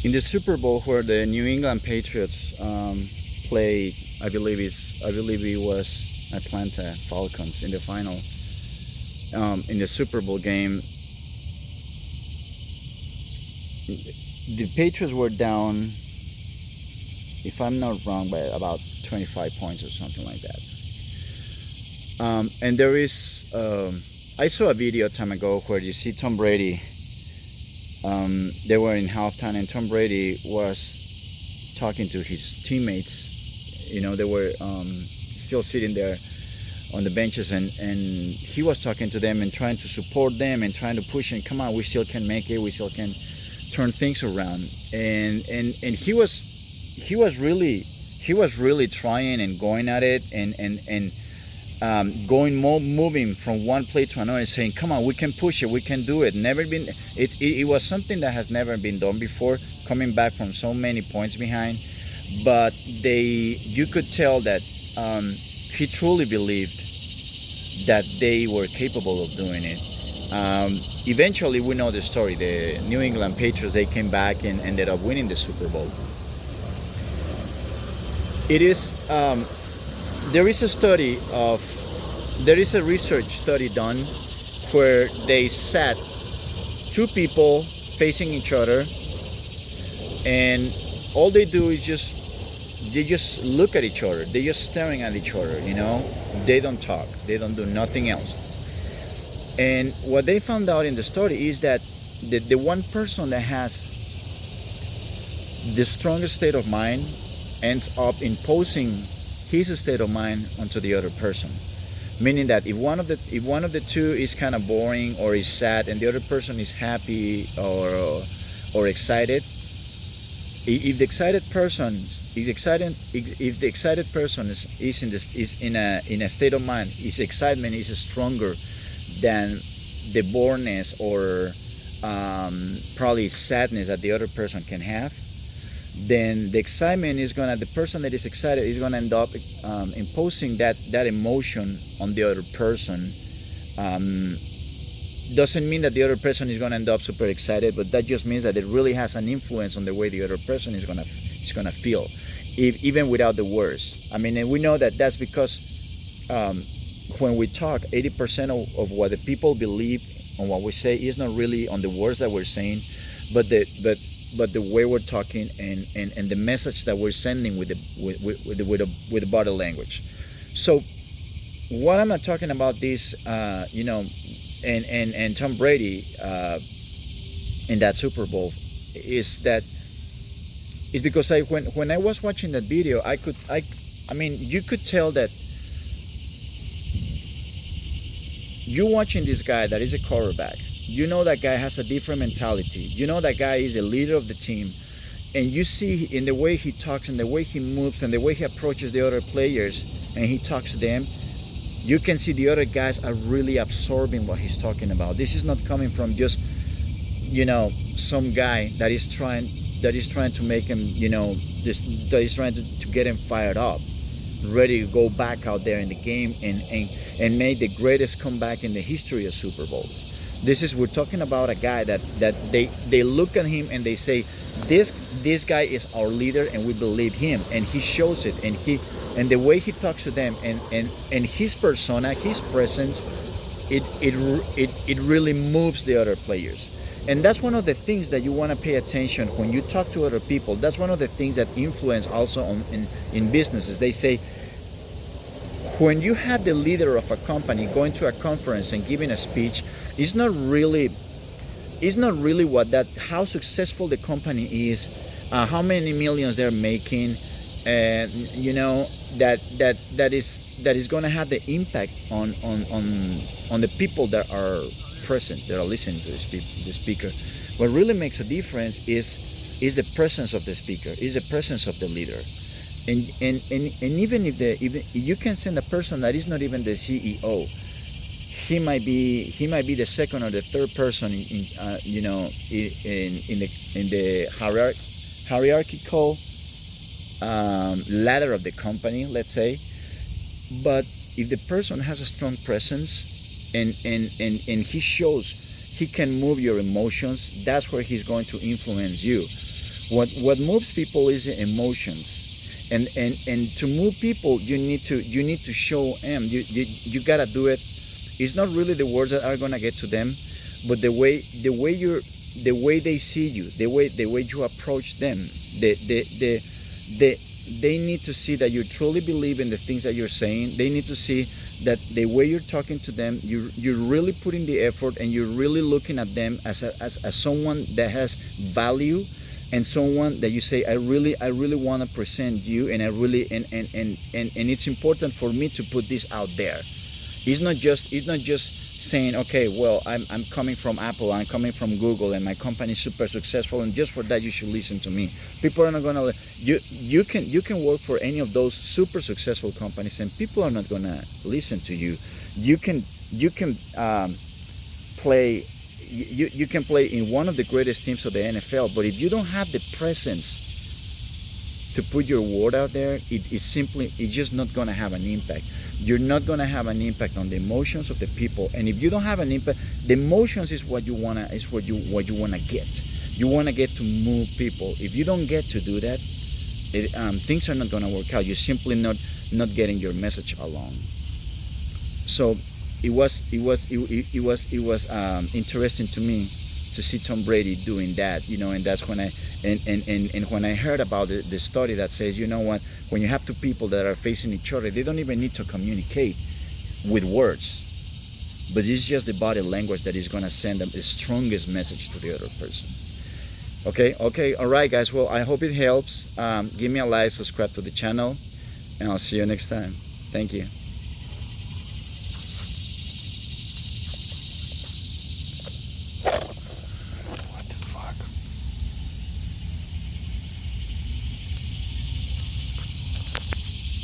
in the Super Bowl where the New England Patriots played, I believe it was Atlanta Falcons in the final, in the Super Bowl game. The Patriots were down, if I'm not wrong, by about 25 points or something like that. And there is, I saw a video time ago where you see Tom Brady. They were in halftime, and Tom Brady was talking to his teammates. You know, they were still sitting there on the benches, and he was talking to them and trying to support them and trying to push and come on, we still can make it, we still can turn things around. And he was really trying and going at it, and moving from one play to another, and saying, "Come on, we can push it, we can do it." It was something that has never been done before, coming back from so many points behind. But you could tell that he truly believed that they were capable of doing it. Eventually, we know the story. The New England Patriots, they came back and ended up winning the Super Bowl. It is. There is a research study done where they sat two people facing each other, and all they do is they just look at each other. They're just staring at each other. You know, they don't talk. They don't do nothing else. And what they found out in the study is that the one person that has the strongest state of mind ends up imposing his state of mind onto the other person, meaning that if one of the two is kind of boring or is sad, and the other person is happy or excited, if the excited person is in a state of mind, his excitement is stronger than the boredness or probably sadness that the other person can have, then the excitement the person that is excited is gonna end up imposing that emotion on the other person. Doesn't mean that the other person is gonna end up super excited, but that just means that it really has an influence on the way the other person is gonna feel, even without the words. I mean, and we know that that's because when we talk, 80% of what the people believe on what we say is not really on the words that we're saying, but the way we're talking and the message that we're sending with the body language. So what I'm not talking about this, and Tom Brady in that Super Bowl is because when I was watching that video, I mean, you could tell that you're watching this guy that is a quarterback. You know that guy has a different mentality. You know that guy is the leader of the team. And you see in the way he talks and the way he moves and the way he approaches the other players and he talks to them, you can see the other guys are really absorbing what he's talking about. This is not coming from just, some guy that is trying to make him, that is trying to get him fired up, ready to go back out there in the game and make the greatest comeback in the history of Super Bowls. We're talking about a guy that they look at him and they say, this guy is our leader and we believe him, and he shows it, and the way he talks to them and his persona, his presence, it really moves the other players. And that's one of the things that you want to pay attention when you talk to other people. That's one of the things that influence also in businesses. They say, when you have the leader of a company going to a conference and giving a speech, it's not really how successful the company is, how many millions they're making, and that is going to have the impact on the people that are present, that are listening to the speaker. What really makes a difference is the presence of the speaker, is the presence of the leader. And even if you can send a person that is not even the CEO, he might be the second or the third person in the hierarchical ladder of the company, let's say. But if the person has a strong presence and he shows he can move your emotions, that's where he's going to influence you. What moves people is emotions, and to move people, you need to show them. You gotta do it. It's not really the words that are gonna get to them, but the way they see you, the way you approach them, the they need to see that you truly believe in the things that you're saying. They need to see that the way you're talking to them, you're really putting the effort, and you're really looking at them as someone that has value, and someone that you say, I really want to present you, and I really and it's important for me to put this out there. It's not just saying, okay, well, I'm coming from Apple, I'm coming from Google, and my company is super successful, and just for that you should listen to me. People are not gonna you can work for any of those super successful companies, and people are not gonna listen to you. You can play in one of the greatest teams of the NFL, but if you don't have the presence to put your word out there, it's just not going to have an impact. You're not going to have an impact on the emotions of the people, and if you don't have an impact, the emotions is what you wanna get. You want to get to move people. If you don't get to do that, things are not going to work out. You're simply not getting your message along. So it was interesting to me to see Tom Brady doing that, and that's when and when I heard about the study that says, you know what, when you have two people that are facing each other, they don't even need to communicate with words, but it's just the body language that is going to send them the strongest message to the other person. Okay, all right, guys. Well, I hope it helps. Give me a like, subscribe to the channel, and I'll see you next time. Thank you.